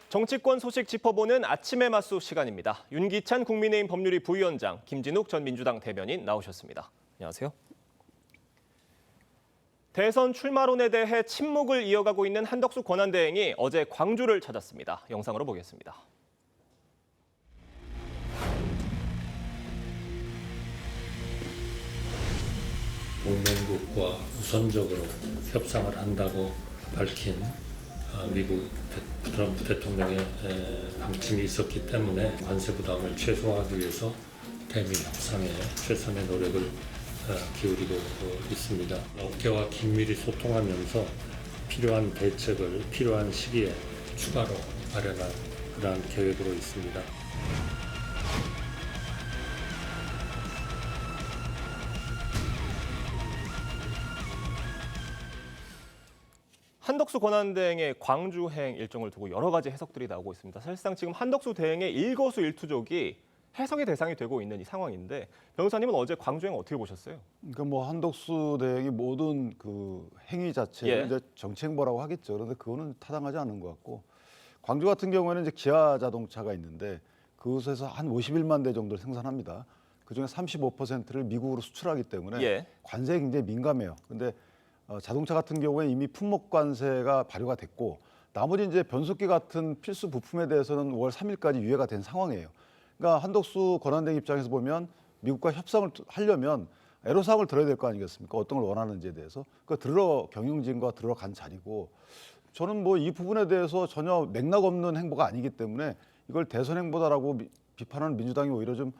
정치권 소식 짚어보는 아침의 맞수 시간입니다. 윤기찬 국민의힘 법률위 부위원장, 김진욱 전 민주당 대변인 나오셨습니다. 안녕하세요. 대선 출마론에 대해 침묵을 이어가고 있는 한덕수 권한대행이 어제 광주를 찾았습니다. 영상으로 보겠습니다. 동맹국과 우선적으로 협상을 한다고 밝힌 미국 트럼프 대통령의 방침이 있었기 때문에 관세 부담을 최소화하기 위해서 대미 협상에 최선의 노력을 기울이고 있습니다. 업계와 긴밀히 소통하면서 필요한 대책을 필요한 시기에 추가로 마련할 그러한 계획으로 있습니다. 한덕수 권한대행의 광주행 일정을 두고 여러 가지 해석들이 나오고 있습니다. 사실상 지금 한덕수 대행의 일거수일투족이 해석의 대상이 되고 있는 이 상황인데 변호사님은 어제 광주행 어떻게 보셨어요? 그러니까 뭐 한덕수 대행이 모든 그 행위 자체를 예. 이제 정치 행보라고 하겠죠. 그런데 그거는 타당하지 않은 것 같고 광주 같은 경우에는 이제 기아 자동차가 있는데 그곳에서 한 51만 대 정도를 생산합니다. 그중에 35%를 미국으로 수출하기 때문에 예. 관세에 굉장히 민감해요. 그런데 자동차 같은 경우에 이미 품목 관세가 발효가 됐고 나머지 이제 변속기 같은 필수 부품에 대해서는 5월 3일까지 유예가 된 상황이에요. 그러니까 한덕수 권한대행 입장에서 보면 미국과 협상을 하려면 애로사항을 들어야 될 거 아니겠습니까? 어떤 걸 원하는지에 대해서. 그 들으러 경영진과 들으러 간 자리고 저는 뭐 이 부분에 대해서 전혀 맥락 없는 행보가 아니기 때문에 이걸 대선 행보다라고 비판하는 민주당이 오히려 좀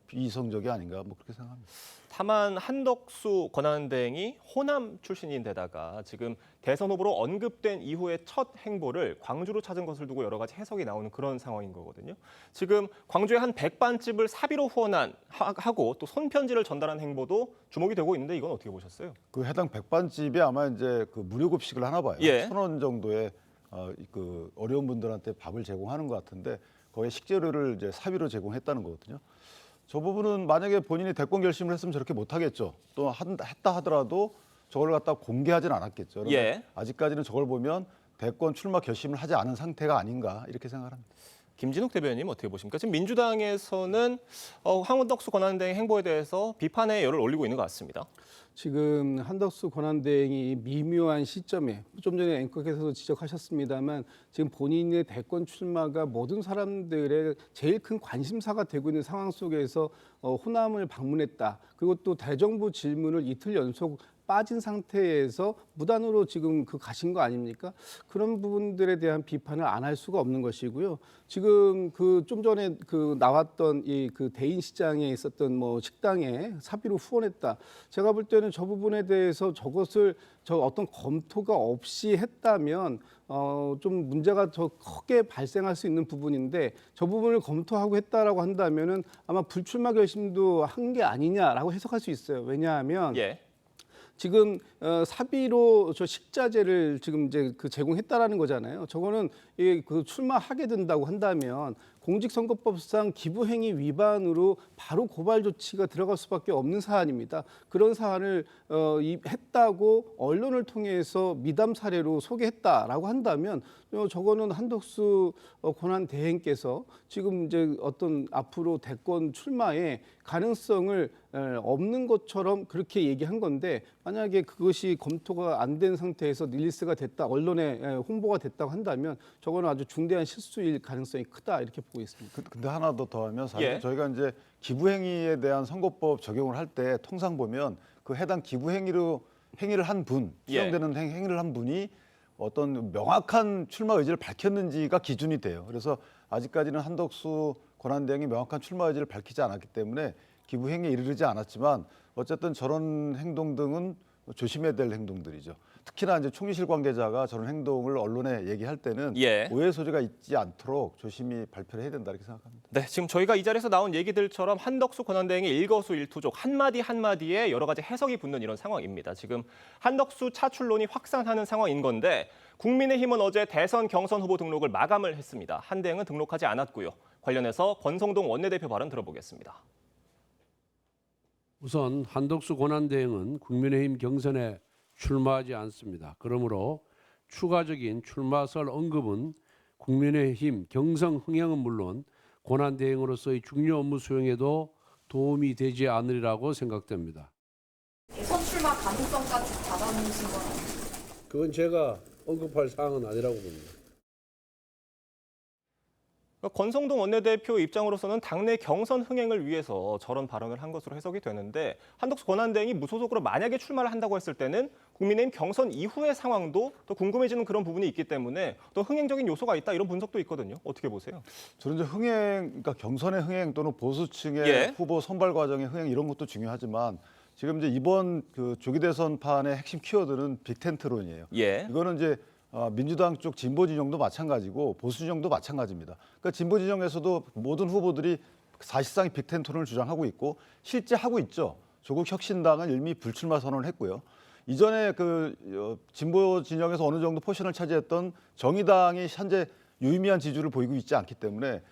비이성적이 아닌가 뭐 그렇게 생각합니다. 다만 한덕수 권한대행이 호남 출신인데다가 지금 대선 후보로 언급된 이후의 첫 행보를 광주로 찾은 것을 두고 여러 가지 해석이 나오는 그런 상황인 거거든요. 지금 광주의 한 백반집을 사비로 후원하고 또 손편지를 전달한 행보도 주목이 되고 있는데 이건 어떻게 보셨어요? 그 해당 백반집이 아마 이제 그 무료 급식을 하나 봐요. 예. 1,000원 정도의 그 어려운 분들한테 밥을 제공하는 것 같은데 거기에 식재료를 이제 사비로 제공했다는 거거든요. 저 부분은 만약에 본인이 대권 결심을 했으면 저렇게 못 하겠죠. 또 했다 하더라도 저걸 갖다 공개하진 않았겠죠. 그런데 예. 아직까지는 저걸 보면 대권 출마 결심을 하지 않은 상태가 아닌가 이렇게 생각합니다. 김진욱 대변인 어떻게 보십니까? 지금 민주당에서는 한덕수 권한대행 행보에 대해서 비판의 열을 올리고 있는 것 같습니다. 지금 한덕수 권한대행이 미묘한 시점에 좀 전에 앵커께서도 지적하셨습니다만 지금 본인의 대권 출마가 모든 사람들의 제일 큰 관심사가 되고 있는 상황 속에서 호남을 방문했다. 그리고 또 대정부 질문을 이틀 연속 빠진 상태에서 무단으로 지금 가신 거 아닙니까? 그런 부분들에 대한 비판을 안 할 수가 없는 것이고요. 지금 좀 전에 나왔던 이 대인 시장에 있었던 뭐 식당에 사비로 후원했다. 제가 볼 때는 저 부분에 대해서 저것을 어떤 검토가 없이 했다면 좀 문제가 더 크게 발생할 수 있는 부분인데 저 부분을 검토하고 했다라고 한다면은 아마 불출마 결심도 한 게 아니냐라고 해석할 수 있어요. 왜냐하면 예. 지금 사비로 저 식자재를 지금 이제 제공했다라는 거잖아요. 저거는 출마하게 된다고 한다면 공직선거법상 기부행위 위반으로 바로 고발 조치가 들어갈 수밖에 없는 사안입니다. 그런 사안을 했다고 언론을 통해서 미담 사례로 소개했다라고 한다면 저거는 한덕수 권한대행께서 지금 이제 어떤 앞으로 대권 출마의 가능성을 없는 것처럼 그렇게 얘기한 건데 만약에 그것이 검토가 안 된 상태에서 릴리스가 됐다, 언론에 홍보가 됐다고 한다면 저거는 아주 중대한 실수일 가능성이 크다 이렇게 보고 있습니다. 근데 하나 더 더하면 사실 예. 저희가 이제 기부행위에 대한 선거법 적용을 할 때 통상 보면 그 해당 기부행위를 한 분, 수령되는 행위를 한 분이 어떤 명확한 출마 의지를 밝혔는지가 기준이 돼요. 그래서 아직까지는 한덕수 권한대행이 명확한 출마 의지를 밝히지 않았기 때문에 기부행위에 이르지 않았지만 어쨌든 저런 행동 등은 조심해야 될 행동들이죠. 특히나 이제 총리실 관계자가 저런 행동을 언론에 얘기할 때는 예. 오해 소지가 있지 않도록 조심히 발표를 해야 된다 이렇게 생각합니다. 네, 지금 저희가 이 자리에서 나온 얘기들처럼 한덕수 권한대행의 일거수일투족 한마디 한마디에 여러 가지 해석이 붙는 이런 상황입니다. 지금 한덕수 차출론이 확산하는 상황인 건데 국민의힘은 어제 대선 경선 후보 등록을 마감을 했습니다. 한 대행은 등록하지 않았고요. 관련해서 권성동 원내대표 발언 들어보겠습니다. 우선 한덕수 권한대행은 국민의힘 경선에 출마하지 않습니다. 그러므로 추가적인 출마설 언급은 국민의힘 경선 흥행은 물론 권한대행으로서의 중요 업무 수행에도 도움이 되지 않으리라고 생각됩니다. 대선 출마 가능성까지 잡아놓으신 건 아니에요? 그건 제가 언급할 사항은 아니라고 봅니다. 권성동 원내대표 입장으로서는 당내 경선 흥행을 위해서 저런 발언을 한 것으로 해석이 되는데 한덕수 권한대행이 무소속으로 만약에 출마를 한다고 했을 때는 국민의힘 경선 이후의 상황도 또 궁금해지는 그런 부분이 있기 때문에 또 흥행적인 요소가 있다 이런 분석도 있거든요. 어떻게 보세요? 저는 이제 그러니까 경선의 흥행 또는 보수층의 예. 후보 선발 과정의 흥행 이런 것도 중요하지만 지금 이제 이번 그 조기 대선판의 핵심 키워드는 빅텐트론이에요. 예. 이거는 이제 민주당 쪽 진보 진영도 마찬가지고 보수 진영도 마찬가지입니다. 그러니까 진보 진영에서도 모든 후보들이 사실상 빅텐트론을 주장하고 있고 실제 하고 있죠. 조국 혁신당은 이미 불출마 선언을 했고요. 이전에 진보 진영에서 어느 정도 포션을 차지했던 정의당이 현재 유의미한 지지를 보이고 있지 않기 때문에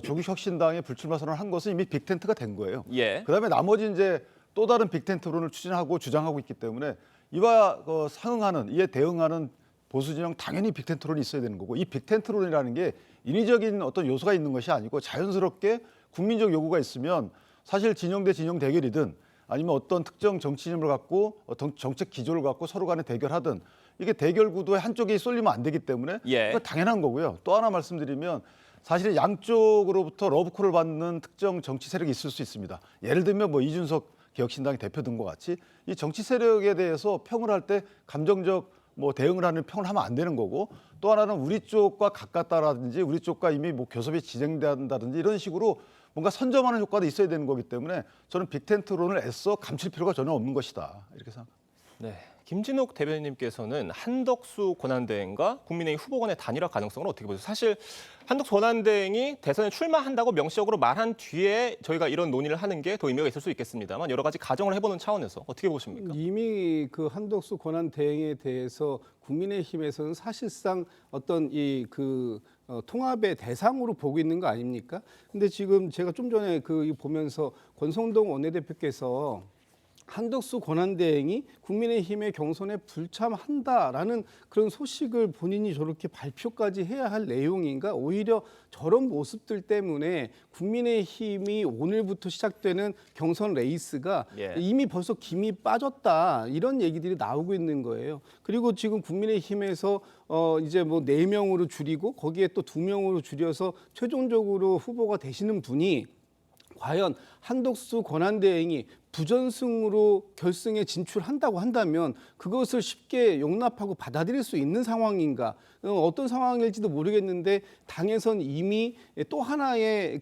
조국 혁신당의 불출마 선언을 한 것은 이미 빅텐트가 된 거예요. 예. 그다음에 나머지 이제 또 다른 빅텐트론을 추진하고 주장하고 있기 때문에 이와 상응하는 이에 대응하는 보수 진영 당연히 빅텐트론이 있어야 되는 거고 이 빅텐트론이라는 게 인위적인 어떤 요소가 있는 것이 아니고 자연스럽게 국민적 요구가 있으면 사실 진영 대 진영 대결이든 아니면 어떤 특정 정치 이념을 갖고 어떤 정책 기조를 갖고 서로 간에 대결하든 이게 대결 구도에 한쪽이 쏠리면 안 되기 때문에 예. 그거 당연한 거고요. 또 하나 말씀드리면 사실 양쪽으로부터 러브콜을 받는 특정 정치 세력이 있을 수 있습니다. 예를 들면 뭐 이준석 개혁신당의 대표 등과 같이 이 정치 세력에 대해서 평을 할 때 감정적 대응을 하는 평을 하면 안 되는 거고 또 하나는 우리 쪽과 가깝다라든지 우리 쪽과 이미 교섭이 진행된다든지 이런 식으로 뭔가 선점하는 효과도 있어야 되는 거기 때문에 저는 빅텐트론을 애써 감출 필요가 전혀 없는 것이다 이렇게 생각합니다. 네. 김진욱 대변인님께서는 한덕수 권한대행과 국민의힘 후보 간의 단일화 가능성을 어떻게 보세요? 사실 한덕수 권한대행이 대선에 출마한다고 명시적으로 말한 뒤에 저희가 이런 논의를 하는 게 더 의미가 있을 수 있겠습니다만 여러 가지 가정을 해보는 차원에서 어떻게 보십니까? 이미 그 한덕수 권한대행에 대해서 국민의힘에서는 사실상 어떤 통합의 대상으로 보고 있는 거 아닙니까? 근데 지금 제가 좀 전에 보면서 권성동 원내대표께서 한덕수 권한대행이 국민의힘의 경선에 불참한다라는 그런 소식을 본인이 저렇게 발표까지 해야 할 내용인가? 오히려 저런 모습들 때문에 국민의힘이 오늘부터 시작되는 경선 레이스가 예. 이미 벌써 김이 빠졌다 이런 얘기들이 나오고 있는 거예요. 그리고 지금 국민의힘에서 이제 4명으로 줄이고 거기에 또 2명으로 줄여서 최종적으로 후보가 되시는 분이 과연 한덕수 권한대행이 부전승으로 결승에 진출한다고 한다면 그것을 쉽게 용납하고 받아들일 수 있는 상황인가? 어떤 상황일지도 모르겠는데 당에선 이미 또 하나의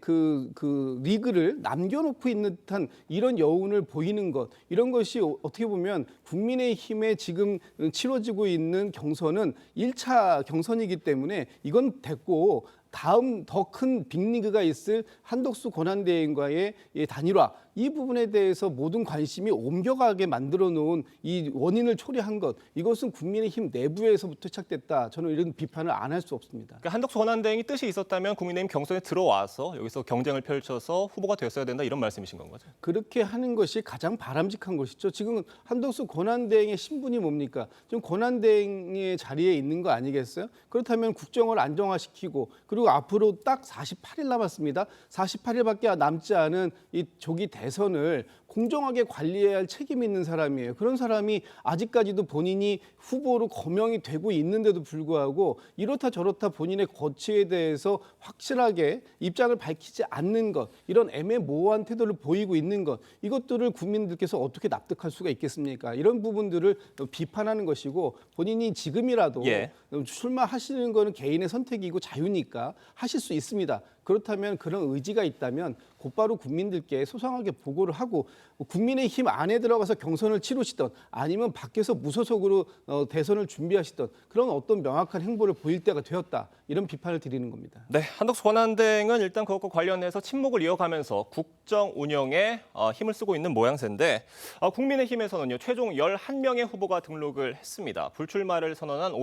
리그를 남겨놓고 있는 듯한 이런 여운을 보이는 것 이런 것이 어떻게 보면 국민의힘에 지금 치러지고 있는 경선은 1차 경선이기 때문에 이건 됐고 다음 더 큰 빅리그가 있을 한덕수 권한대행과의 단일화 이 부분에 대해서 모든 관심이 옮겨가게 만들어 놓은 이 원인을 초래한 것 이것은 국민의힘 내부에서부터 시작됐다. 저는 이런 비판을 안 할 수 없습니다. 그러니까 한덕수 권한대행이 뜻이 있었다면 국민의힘 경선에 들어와서 여기서 경쟁을 펼쳐서 후보가 됐어야 된다 이런 말씀이신 건 거죠? 그렇게 하는 것이 가장 바람직한 것이죠. 지금 한덕수 권한대행의 신분이 뭡니까? 지금 권한대행의 자리에 있는 거 아니겠어요? 그렇다면 국정을 안정화시키고 그리고 앞으로 딱 48일 남았습니다. 48일밖에 남지 않은 이 조기 대선을 공정하게 관리해야 할 책임이 있는 사람이에요. 그런 사람이 아직까지도 본인이 후보로 거명이 되고 있는데도 불구하고 이렇다 저렇다 본인의 거취에 대해서 확실하게 입장을 밝히지 않는 것, 이런 애매모호한 태도를 보이고 있는 것, 이것들을 국민들께서 어떻게 납득할 수가 있겠습니까? 이런 부분들을 비판하는 것이고 본인이 지금이라도 예. 출마하시는 거는 개인의 선택이고 자유니까 하실 수 있습니다. 그렇다면 그런 의지가 있다면 곧바로 국민들께 소상하게 보고를 하고 국민의힘 안에 들어가서 경선을 치르시던 아니면 밖에서 무소속으로 대선을 준비하시던 그런 어떤 명확한 행보를 보일 때가 되었다. 이런 비판을 드리는 겁니다. 네, 한덕수 권한대행은 일단 그것과 관련해서 침묵을 이어가면서 국정 운영에 힘을 쓰고 있는 모양새인데 국민의힘에서는요 최종 11명의 후보가 등록을 했습니다. 불출마를 선언한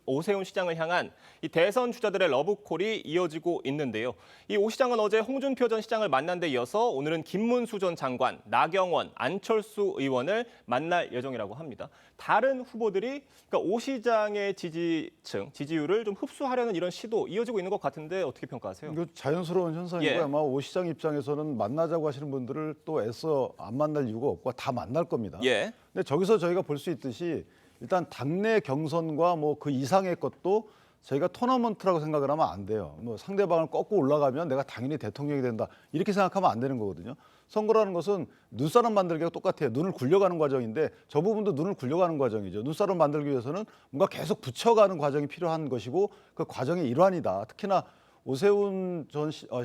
오세훈 시장을 향한 이 대선 주자들의 러브콜이 이어지고 있는데요. 이 오 시장은 어제 홍준표 전 시장을 만난 데 이어서 오늘은 김문수 전 장관, 나경원, 안철수 의원을 만날 예정이라고 합니다. 다른 후보들이 그러니까 오 시장의 지지층, 지지율을 좀 흡수하려는 이런 시도 이어지고 있는 것 같은데 어떻게 평가하세요? 이거 자연스러운 현상이고 예. 아마 오 시장 입장에서는 만나자고 하시는 분들을 또 애써 안 만날 이유가 없고 다 만날 겁니다. 예. 근데 저기서 저희가 볼 수 있듯이 일단 당내 경선과 뭐 그 이상의 것도 저희가 토너먼트라고 생각을 하면 안 돼요. 뭐 상대방을 꺾고 올라가면 내가 당연히 대통령이 된다. 이렇게 생각하면 안 되는 거거든요. 선거라는 것은 눈사람 만들기가 똑같아요. 눈을 굴려가는 과정인데 저 부분도 눈을 굴려가는 과정이죠. 눈사람 만들기 위해서는 뭔가 계속 붙여가는 과정이 필요한 것이고 그 과정의 일환이다. 특히나 오세훈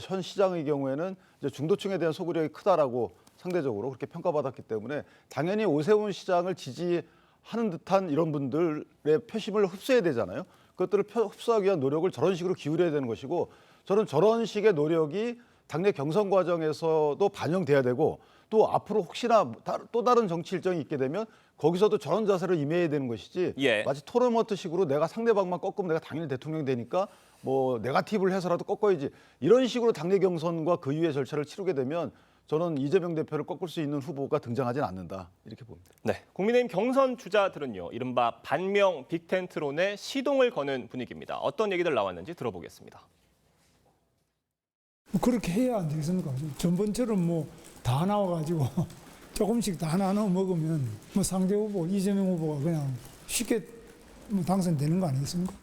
현 시장의 경우에는 이제 중도층에 대한 소구력이 크다라고 상대적으로 그렇게 평가받았기 때문에 당연히 오세훈 시장을 지지하는 듯한 이런 분들의 표심을 흡수해야 되잖아요. 그것들을 흡수하기 위한 노력을 저런 식으로 기울여야 되는 것이고 저는 저런 식의 노력이 당내 경선 과정에서도 반영돼야 되고 또 앞으로 혹시나 또 다른 정치 일정이 있게 되면 거기서도 저런 자세로 임해야 되는 것이지 예. 마치 토너먼트식으로 내가 상대방만 꺾으면 내가 당연히 대통령이 되니까 뭐 네거티브를 해서라도 꺾어야지 이런 식으로 당내 경선과 그 이후의 절차를 치르게 되면 저는 이재명 대표를 꺾을 수 있는 후보가 등장하지는 않는다 이렇게 봅니다. 네, 국민의힘 경선 주자들은요, 이른바 반명 빅텐트론에 시동을 거는 분위기입니다. 어떤 얘기들 나왔는지 들어보겠습니다. 뭐 그렇게 해야 안 되겠습니까? 전번처럼 뭐 다 나와가지고 조금씩 다 나눠 먹으면 뭐 상대 후보 이재명 후보가 그냥 쉽게 뭐 당선되는 거 아니겠습니까?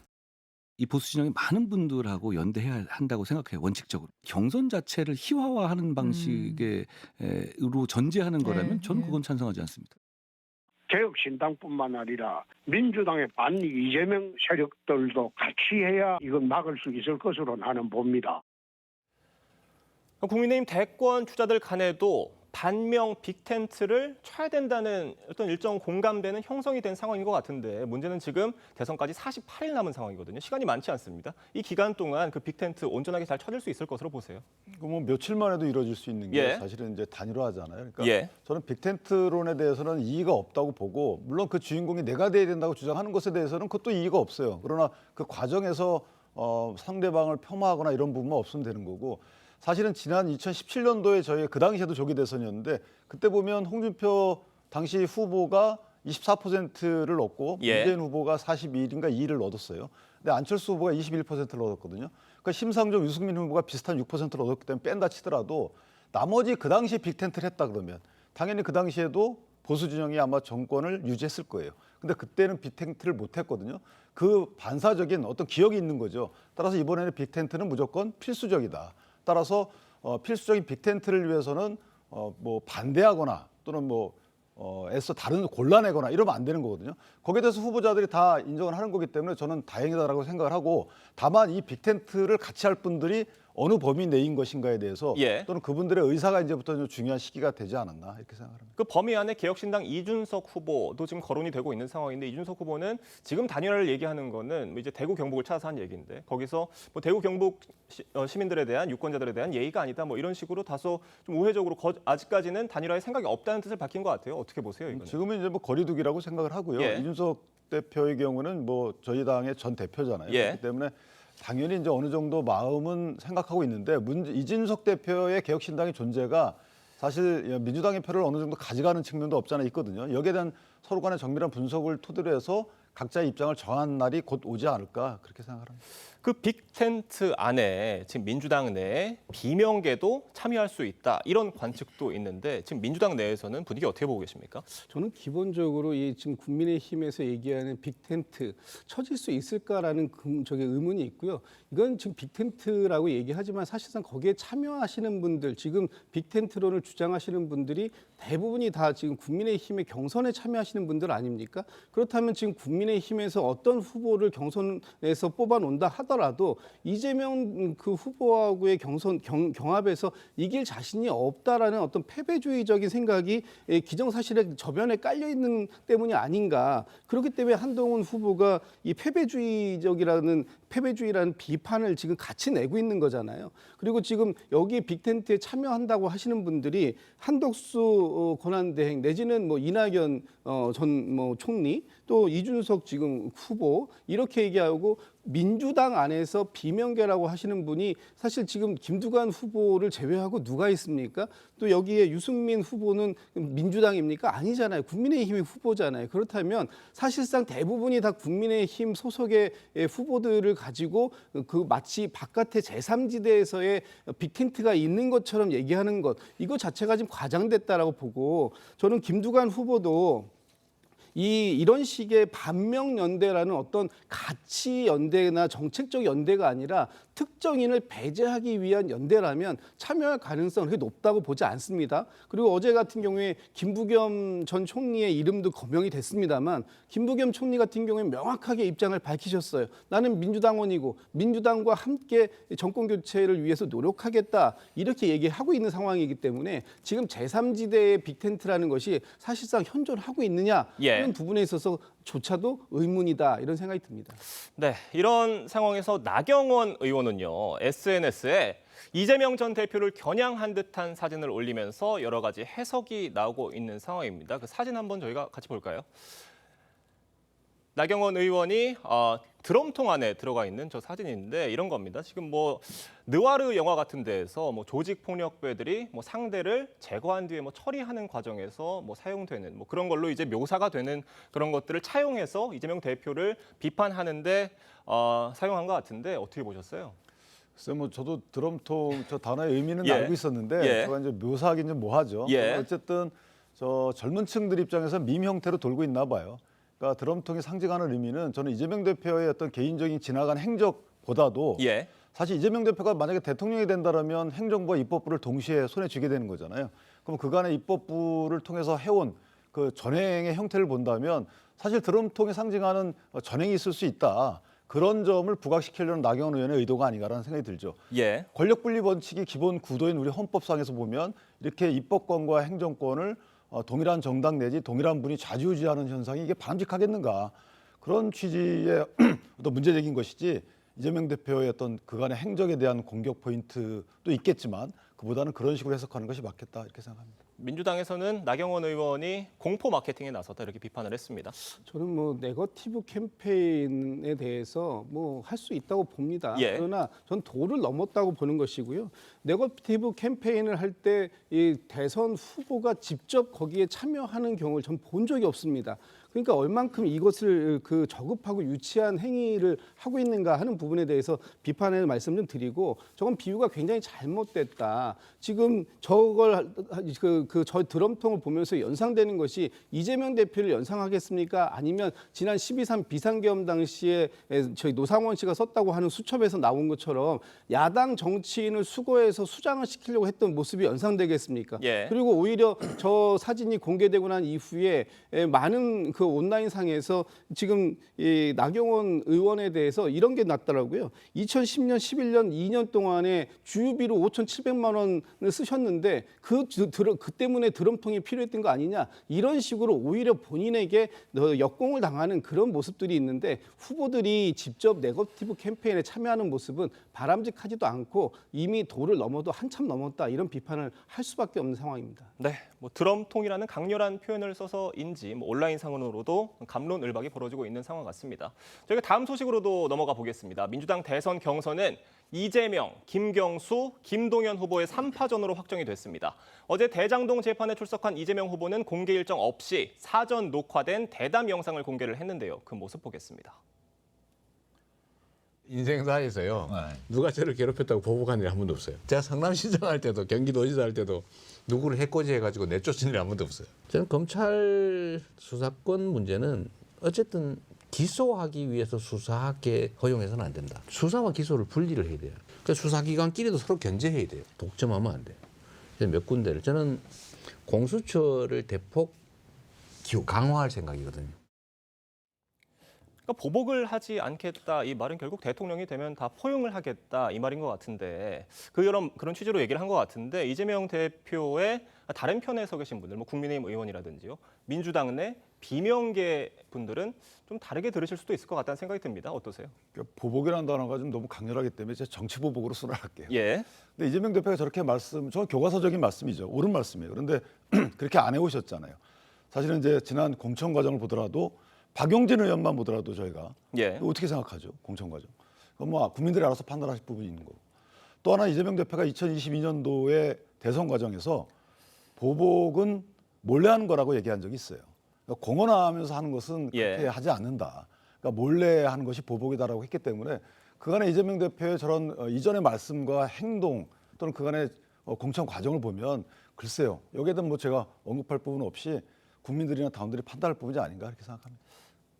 이 보수 진영의 많은 분들하고 연대해야 한다고 생각해요. 원칙적으로 경선 자체를 희화화하는 방식으로 전제하는 거라면 저는 그건 찬성하지 않습니다. 개혁신당뿐만 아니라 민주당의 반 이재명 세력들도 같이 해야 이건 막을 수 있을 것으로 나는 봅니다. 국민의힘 대권 주자들 간에도 반명 빅텐트를 쳐야 된다는 어떤 일정 공감대는 형성이 된 상황인 것 같은데 문제는 지금 대선까지 48일 남은 상황이거든요. 시간이 많지 않습니다. 이 기간 동안 그 빅텐트 온전하게 잘 쳐질 수 있을 것으로 보세요. 뭐 며칠 만에도 이루어질 수 있는 게 예. 사실은 이제 단일화잖아요. 그러니까 예. 저는 빅텐트론에 대해서는 이의가 없다고 보고 물론 그 주인공이 내가 돼야 된다고 주장하는 것에 대해서는 그것도 이의가 없어요. 그러나 그 과정에서 상대방을 폄하하거나 이런 부분만 없으면 되는 거고 사실은 지난 2017년도에 저희 그 당시에도 조기 대선이었는데 그때 보면 홍준표 당시 후보가 24%를 얻고 예. 문재인 후보가 42인가 2를 얻었어요. 근데 안철수 후보가 21%를 얻었거든요. 그러니까 심상정 유승민 후보가 비슷한 6%를 얻었기 때문에 뺀다 치더라도 나머지 그 당시에 빅텐트를 했다 그러면 당연히 그 당시에도 보수 진영이 아마 정권을 유지했을 거예요. 근데 그때는 빅텐트를 못 했거든요. 그 반사적인 어떤 기억이 있는 거죠. 따라서 이번에는 빅텐트는 무조건 필수적이다. 따라서 필수적인 빅텐트를 위해서는 뭐 반대하거나 또는 뭐 애써 다른 골라내거나 이러면 안 되는 거거든요. 거기에 대해서 후보자들이 다 인정을 하는 거기 때문에 저는 다행이다라고 생각을 하고 다만 이 빅텐트를 같이 할 분들이 어느 범위 내인 것인가에 대해서 예. 또는 그분들의 의사가 이제부터 좀 중요한 시기가 되지 않았나 이렇게 생각합니다. 그 범위 안에 개혁신당 이준석 후보도 지금 거론이 되고 있는 상황인데 이준석 후보는 지금 단일화를 얘기하는 거는 이제 대구 경북을 찾아서 한 얘기인데 거기서 뭐 대구 경북 시민들에 대한 유권자들에 대한 예의가 아니다 뭐 이런 식으로 다소 좀 우회적으로 아직까지는 단일화에 생각이 없다는 뜻을 밝힌 것 같아요. 어떻게 보세요 이거는? 지금은 이제 뭐 거리두기라고 생각을 하고요. 예. 이준석 대표의 경우는 뭐 저희 당의 전 대표잖아요. 예. 그렇기 때문에 당연히 이제 어느 정도 마음은 생각하고 있는데 이준석 대표의 개혁신당의 존재가 사실 민주당의 표를 어느 정도 가져가는 측면도 없지 않아 있거든요. 여기에 대한 서로 간의 정밀한 분석을 토대로 해서 각자의 입장을 정한 날이 곧 오지 않을까 그렇게 생각합니다. 그 빅텐트 안에 지금 민주당 내에 비명계도 참여할 수 있다 이런 관측도 있는데 지금 민주당 내에서는 분위기 어떻게 보고 계십니까? 저는 기본적으로 이 지금 국민의힘에서 얘기하는 빅텐트 쳐질 수 있을까라는 의문이 있고요. 이건 지금 빅텐트라고 얘기하지만 사실상 거기에 참여하시는 분들, 지금 빅텐트론을 주장하시는 분들이 대부분이 다 지금 국민의힘의 경선에 참여하시는 분들 아닙니까? 그렇다면 지금 국민의힘에서 어떤 후보를 경선에서 뽑아놓는다 하더라도 이재명 그 후보하고의 경합에서 이길 자신이 없다라는 어떤 패배주의적인 생각이 기정사실의 저변에 깔려 있는 때문이 아닌가. 그렇기 때문에 한동훈 후보가 이 패배주의라는 비판을 지금 같이 내고 있는 거잖아요. 그리고 지금 여기 빅텐트에 참여한다고 하시는 분들이 한덕수 권한대행 내지는 뭐 이낙연 전 뭐 총리 또 이준석 지금 후보 이렇게 얘기하고 민주당 안에서 비명계라고 하시는 분이 사실 지금 김두관 후보를 제외하고 누가 있습니까? 또 여기에 유승민 후보는 민주당입니까? 아니잖아요. 국민의힘의 후보잖아요. 그렇다면 사실상 대부분이 다 국민의힘 소속의 후보들을 가지고 그 마치 바깥의 제3지대에서의 빅텐트가 있는 것처럼 얘기하는 것, 이거 자체가 지금 과장됐다라고 보고, 저는 김두관 후보도 이런 식의 반명연대라는 어떤 가치 연대나 정책적 연대가 아니라 특정인을 배제하기 위한 연대라면 참여할 가능성은 그렇게 높다고 보지 않습니다. 그리고 어제 같은 경우에 김부겸 전 총리의 이름도 거명이 됐습니다만, 김부겸 총리 같은 경우에 명확하게 입장을 밝히셨어요. 나는 민주당원이고 민주당과 함께 정권 교체를 위해서 노력하겠다, 이렇게 얘기하고 있는 상황이기 때문에 지금 제3지대의 빅텐트라는 것이 사실상 현존하고 있느냐 하는 부분에 있어서 조차도 의문이다, 이런 생각이 듭니다. 네, 이런 상황에서 나경원 의원은요, SNS에 이재명 전 대표를 겨냥한 듯한 사진을 올리면서 여러 가지 해석이 나오고 있는 상황입니다. 그 사진 한번 저희가 같이 볼까요? 나경원 의원이 드럼통 안에 들어가 있는 저 사진인데 이런 겁니다. 지금 뭐 느와르 영화 같은 데에서 뭐 조직 폭력배들이 뭐 상대를 제거한 뒤에 뭐 처리하는 과정에서 뭐 사용되는 뭐 그런 걸로 이제 묘사가 되는 그런 것들을 차용해서 이재명 대표를 비판하는데 사용한 것 같은데 어떻게 보셨어요? 글쎄 뭐 저도 드럼통 저 단어의 의미는 예. 알고 있었는데 예. 제가 이제 묘사하긴 좀 뭐하죠. 예. 어쨌든 저 젊은 층들 입장에서 밈 형태로 돌고 있나 봐요. 그러니까 드럼통이 상징하는 의미는 저는 이재명 대표의 어떤 개인적인 지나간 행적보다도 예. 사실 이재명 대표가 만약에 대통령이 된다면 행정부와 입법부를 동시에 손에 쥐게 되는 거잖아요. 그럼 그간의 입법부를 통해서 해온 그 전행의 형태를 본다면 사실 드럼통이 상징하는 전행이 있을 수 있다. 그런 점을 부각시키려는 나경원 의원의 의도가 아닌가라는 생각이 들죠. 예. 권력 분리 원칙이 기본 구도인 우리 헌법상에서 보면 이렇게 입법권과 행정권을 동일한 정당 내지 동일한 분이 좌지우지하는 현상이 이게 바람직하겠는가, 그런 취지의 어떤 문제적인 것이지, 이재명 대표의 어떤 그간의 행적에 대한 공격 포인트도 있겠지만 그보다는 그런 식으로 해석하는 것이 맞겠다, 이렇게 생각합니다. 민주당에서는 나경원 의원이 공포 마케팅에 나섰다, 이렇게 비판을 했습니다. 저는 뭐 네거티브 캠페인에 대해서 뭐 할 수 있다고 봅니다. 예. 그러나 전 도를 넘었다고 보는 것이고요. 네거티브 캠페인을 할 때 이 대선 후보가 직접 거기에 참여하는 경우를 전 본 적이 없습니다. 그러니까 얼만큼 이것을 그 저급하고 유치한 행위를 하고 있는가 하는 부분에 대해서 비판의 말씀 좀 드리고, 저건 비유가 굉장히 잘못됐다. 지금 저걸 저 드럼통을 보면서 연상되는 것이 이재명 대표를 연상하겠습니까? 아니면 지난 12.3 비상계엄 당시에 저희 노상원 씨가 썼다고 하는 수첩에서 나온 것처럼 야당 정치인을 수거해서 수장을 시키려고 했던 모습이 연상되겠습니까? 예. 그리고 오히려 저 사진이 공개되고 난 이후에 많은 그 온라인상에서 지금 이 나경원 의원에 대해서 이런 게 났더라고요. 2010년, 11년 2년 동안에 주유비로 5,700만 원을 쓰셨는데 그 때문에 드럼통이 필요했던 거 아니냐, 이런 식으로 오히려 본인에게 역공을 당하는 그런 모습들이 있는데, 후보들이 직접 네거티브 캠페인에 참여하는 모습은 바람직하지도 않고 이미 도를 넘어도 한참 넘었다, 이런 비판을 할 수밖에 없는 상황입니다. 네, 뭐 드럼통이라는 강렬한 표현을 써서인지 뭐 온라인상으로도 갑론을박이 벌어지고 있는 상황 같습니다. 저희가 다음 소식으로도 넘어가 보겠습니다. 민주당 대선 경선은 이재명, 김경수, 김동연 후보의 3파전으로 확정이 됐습니다. 어제 대장동 재판에 출석한 이재명 후보는 공개 일정 없이 사전 녹화된 대담 영상을 공개를 했는데요. 그 모습 보겠습니다. 인생사에서요, 누가 저를 괴롭혔다고 보복한 일이 한 번도 없어요. 제가 성남시장 할 때도 경기도지사 할 때도 누구를 해코지 해가지고 내쫓은 일이 한 번도 없어요. 저는 검찰 수사권 문제는 어쨌든 기소하기 위해서 수사하게 허용해서는 안 된다. 수사와 기소를 분리를 해야 돼요. 그러니까 수사기관끼리도 서로 견제해야 돼요. 독점하면 안 돼요. 그래서 몇 군데를 저는 공수처를 대폭 강화할 생각이거든요. 그러니까 보복을 하지 않겠다, 이 말은 결국 대통령이 되면 다 포용을 하겠다, 이 말인 것 같은데, 그런 취지로 얘기를 한 것 같은데, 이재명 대표의 다른 편에 서 계신 분들, 뭐 국민의힘 의원이라든지요, 민주당 내 비명계 분들은 좀 다르게 들으실 수도 있을 것 같다는 생각이 듭니다. 어떠세요? 그러니까 보복이라는 단어가 좀 너무 강렬하기 때문에 제가 정치 보복으로 순화할게요. 예. 근데 이재명 대표가 저렇게 저는 교과서적인 말씀이죠. 옳은 말씀이에요. 그런데 그렇게 안 해오셨잖아요. 사실은 이제 지난 공천 과정을 보더라도 박용진 의원만 보더라도 저희가 예. 어떻게 생각하죠? 공천과정. 그건 뭐 국민들이 알아서 판단하실 부분이 있는 거고. 또 하나 이재명 대표가 2022년도에 대선 과정에서 보복은 몰래 하는 거라고 얘기한 적이 있어요. 그러니까 공언하면서 하는 것은 그렇게 예. 하지 않는다. 그러니까 몰래 하는 것이 보복이다라고 했기 때문에 그간의 이재명 대표의 저런 이전의 말씀과 행동 또는 그간의 공천 과정을 보면 글쎄요. 여기에 대한 뭐 제가 언급할 부분 없이 국민들이나 당원들이 판단할 부분이 아닌가 이렇게 생각합니다.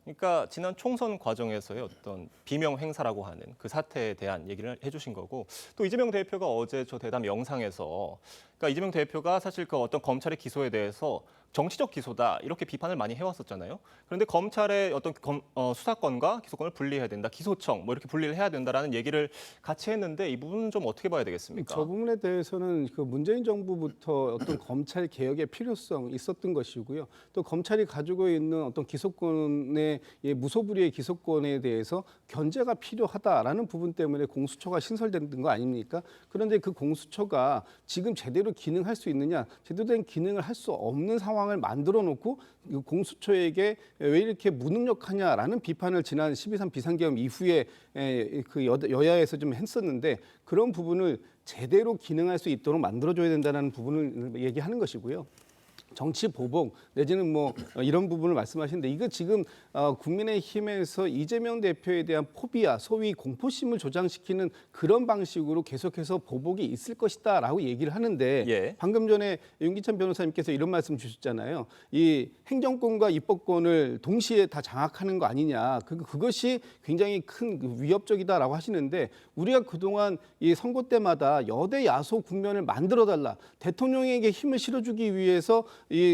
그러니까 지난 총선 과정에서의 어떤 비명 행사라고 하는 그 사태에 대한 얘기를 해주신 거고, 또 이재명 대표가 어제 저 대담 영상에서, 그러니까 이재명 대표가 사실 그 어떤 검찰의 기소에 대해서 정치적 기소다 이렇게 비판을 많이 해왔었잖아요. 그런데 검찰의 어떤 수사권과 기소권을 분리해야 된다, 기소청 뭐 이렇게 분리를 해야 된다라는 얘기를 같이 했는데 이 부분은 좀 어떻게 봐야 되겠습니까? 저 부분에 대해서는 그 문재인 정부부터 어떤 검찰 개혁의 필요성 있었던 것이고요. 또 검찰이 가지고 있는 어떤 기소권의 무소불위의 기소권에 대해서 견제가 필요하다라는 부분 때문에 공수처가 신설된 거 아닙니까? 그런데 그 공수처가 지금 제대로 기능할 수 있느냐, 제대로 된 기능을 할 수 없는 상황을 만들어 놓고 그 공수처에게 왜 이렇게 무능력하냐라는 비판을 지난 12.3 비상계엄 이후에 그 여야에서 좀 했었는데, 그런 부분을 제대로 기능할 수 있도록 만들어줘야 된다는 부분을 얘기하는 것이고요. 정치 보복 내지는 뭐 이런 부분을 말씀하시는데, 이거 지금 국민의힘에서 이재명 대표에 대한 포비아, 소위 공포심을 조장시키는 그런 방식으로 계속해서 보복이 있을 것이다라고 얘기를 하는데, 예. 방금 전에 윤기찬 변호사님께서 이런 말씀 주셨잖아요. 이 행정권과 입법권을 동시에 다 장악하는 거 아니냐. 그것이 굉장히 큰 위협적이다라고 하시는데, 우리가 그동안 이 선거 때마다 여대 야소 국면을 만들어달라, 대통령에게 힘을 실어주기 위해서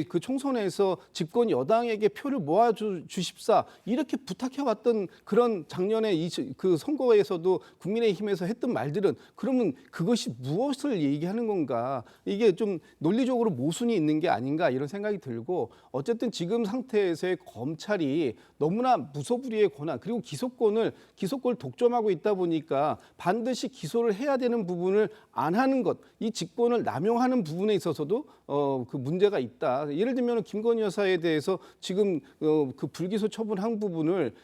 그 총선에서 집권 여당에게 표를 모아 주십사 이렇게 부탁해왔던 그런 작년에 그 선거에서도 국민의힘에서 했던 말들은, 그러면 그것이 무엇을 얘기하는 건가? 이게 좀 논리적으로 모순이 있는 게 아닌가 이런 생각이 들고, 어쨌든 지금 상태에서의 검찰이 너무나 무소불위의 권한 그리고 기소권을 독점하고 있다 보니까 반드시 기소를 해야 되는 부분을 안 하는 것, 이 직권을 남용하는 부분에 있어서도 그 문제가 있다. 예를 들면 김건희 여사에 대해서 지금 그 불기소 처분한 부분을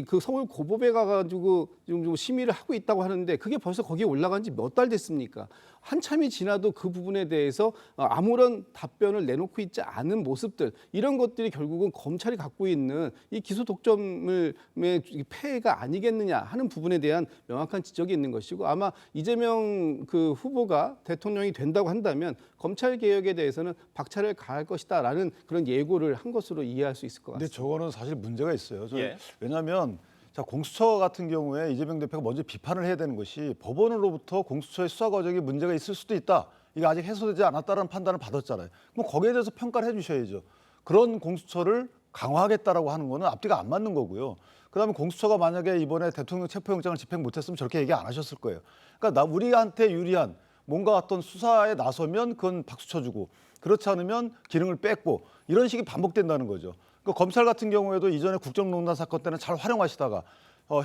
그 서울 고법에 가가지고 좀 심의를 하고 있다고 하는데, 그게 벌써 거기에 올라간 지 몇 달 됐습니까? 한참이 지나도 그 부분에 대해서 아무런 답변을 내놓고 있지 않은 모습들, 이런 것들이 결국은 검찰이 갖고 있는 이 기소 독점의 폐해가 아니겠느냐 하는 부분에 대한 명확한 지적이 있는 것이고, 아마 이재명 그 후보가 대통령이 된다고 한다면 검찰 개혁에 대해서는 박차를 가할 것이다라는 그런 예고를 한 것으로 이해할 수 있을 것 근데 같습니다. 저거는 사실 문제가 있어요. 예. 왜냐하면 자, 공수처 같은 경우에 이재명 대표가 먼저 비판을 해야 되는 것이, 법원으로부터 공수처의 수사 과정에 문제가 있을 수도 있다, 이게 아직 해소되지 않았다는 판단을 받았잖아요. 그럼 거기에 대해서 평가를 해주셔야죠. 그런 공수처를 강화하겠다라고 하는 거는 앞뒤가 안 맞는 거고요. 그다음에 공수처가 만약에 이번에 대통령 체포영장을 집행 못했으면 저렇게 얘기 안 하셨을 거예요. 그러니까 우리한테 유리한 뭔가 어떤 수사에 나서면 그건 박수 쳐주고, 그렇지 않으면 기능을 뺏고, 이런 식이 반복된다는 거죠. 그러니까 검찰 같은 경우에도 이전에 국정농단 사건 때는 잘 활용하시다가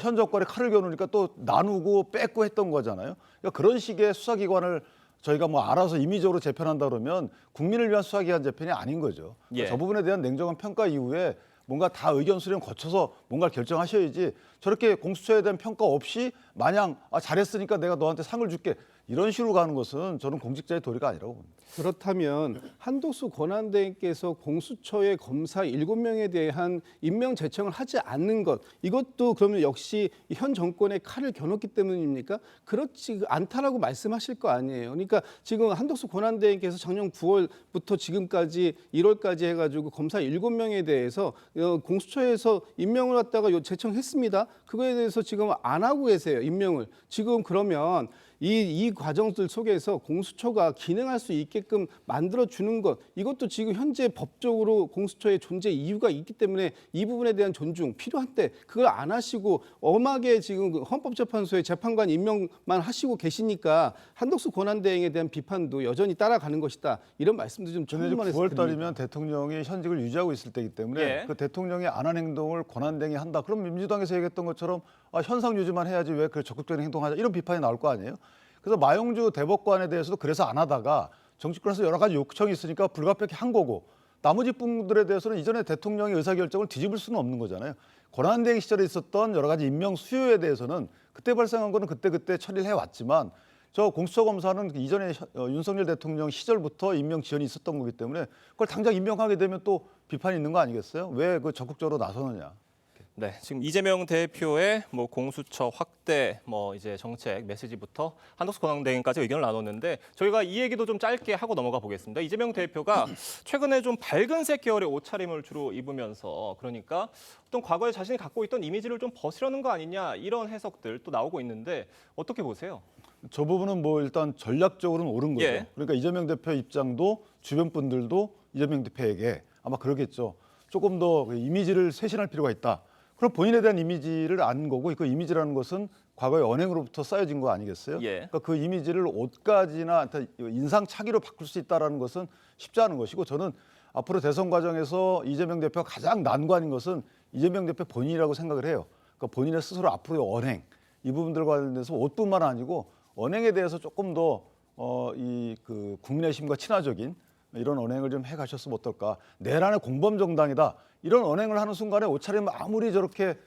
현 정권에 칼을 겨누니까 또 나누고 뺏고 했던 거잖아요. 그러니까 그런 식의 수사기관을 저희가 뭐 알아서 임의적으로 재편한다 그러면 국민을 위한 수사기관 재편이 아닌 거죠. 그러니까 예. 저 부분에 대한 냉정한 평가 이후에 뭔가 다 의견 수렴 거쳐서 뭔가를 결정하셔야지, 저렇게 공수처에 대한 평가 없이 마냥 잘했으니까 내가 너한테 상을 줄게, 이런 식으로 가는 것은 저는 공직자의 도리가 아니라고 봅니다. 그렇다면 한덕수 권한대행께서 공수처의 검사 7명에 대한 임명 제청을 하지 않는 것, 이것도 그러면 역시 현 정권의 칼을 겨눴기 때문입니까? 그렇지 않다라고 말씀하실 거 아니에요. 그러니까 지금 한덕수 권한대행께서 작년 9월부터 지금까지 1월까지 해가지고 검사 7명에 대해서 공수처에서 임명을 갖다가 제청했습니다. 그거에 대해서 지금 안 하고 계세요, 임명을. 지금 그러면 이 과정들 속에서 공수처가 기능할 수 있게끔 만들어주는 것, 이것도 지금 현재 법적으로 공수처의 존재 이유가 있기 때문에 이 부분에 대한 존중 필요한데, 그걸 안 하시고 엄하게 지금 헌법재판소의 재판관 임명만 하시고 계시니까 한덕수 권한대행에 대한 비판도 여전히 따라가는 것이다, 이런 말씀도 좀 저는 천만에서 9월 드립니다. 달이면 대통령이 현직을 유지하고 있을 때이기 때문에 예. 그 대통령이 안 한 행동을 권한대행이 한다. 그럼 민주당에서 얘기했던 것처럼 현상 유지만 해야지 왜 그 적극적인 행동하자, 이런 비판이 나올 거 아니에요. 그래서 마용주 대법관에 대해서도 그래서 안 하다가 정치권에서 여러 가지 요청이 있으니까 불가피하게 한 거고, 나머지 분들에 대해서는 이전에 대통령의 의사결정을 뒤집을 수는 없는 거잖아요. 권한대행 시절에 있었던 여러 가지 임명 수요에 대해서는 그때 발생한 거는 그때 처리를 해왔지만 저 공수처 검사는 이전에 윤석열 대통령 시절부터 임명 지연이 있었던 거기 때문에 그걸 당장 임명하게 되면 또 비판이 있는 거 아니겠어요? 왜 그 적극적으로 나서느냐? 네, 지금 이재명 대표의 뭐 공수처 확대 이제 정책 메시지부터 한덕수 권한대행까지 의견을 나눴는데 저희가 이 얘기도 좀 짧게 하고 넘어가 보겠습니다. 이재명 대표가 최근에 좀 밝은색 계열의 옷차림을 주로 입으면서 그러니까 어떤 과거에 자신이 갖고 있던 이미지를 좀 벗으려는 거 아니냐 이런 해석들 또 나오고 있는데 어떻게 보세요? 저 부분은 뭐 일단 전략적으로는 옳은 거죠. 예. 그러니까 이재명 대표 입장도 주변 분들도 이재명 대표에게 아마 그러겠죠. 조금 더 이미지를 쇄신할 필요가 있다. 그럼 본인에 대한 이미지를 아는 거고 그 이미지라는 것은 과거의 언행으로부터 쌓여진 거 아니겠어요? 예. 그러니까 그 이미지를 옷까지나 인상착의로 바꿀 수 있다는 것은 쉽지 않은 것이고 저는 앞으로 대선 과정에서 이재명 대표가 가장 난관인 것은 이재명 대표 본인이라고 생각을 해요. 그러니까 본인의 스스로 앞으로의 언행 이 부분들과 관련돼서 옷뿐만 아니고 언행에 대해서 조금 더 그 국민의힘과 친화적인 이런 언행을 좀 해가셨으면 어떨까. 내란의 공범 정당이다. 이런 언행을 하는 순간에 옷차림 아무리 저렇게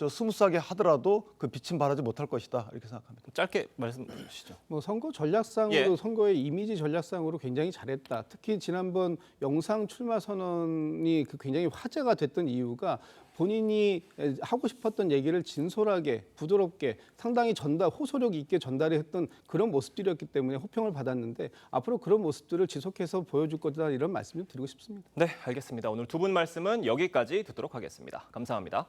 스무스하게 하더라도 그 빛은 발하지 못할 것이다. 이렇게 생각합니다. 짧게 말씀 주시죠. 뭐 선거 전략상으로 예. 선거의 이미지 전략상으로 굉장히 잘했다. 특히 지난번 영상 출마 선언이 굉장히 화제가 됐던 이유가 본인이 하고 싶었던 얘기를 진솔하게 부드럽게 상당히 호소력 있게 전달을 했던 그런 모습들이었기 때문에 호평을 받았는데 앞으로 그런 모습들을 지속해서 보여줄 거다 이런 말씀 좀 드리고 싶습니다. 네, 알겠습니다. 오늘 두 분 말씀은 여기까지 듣도록 하겠습니다. 감사합니다.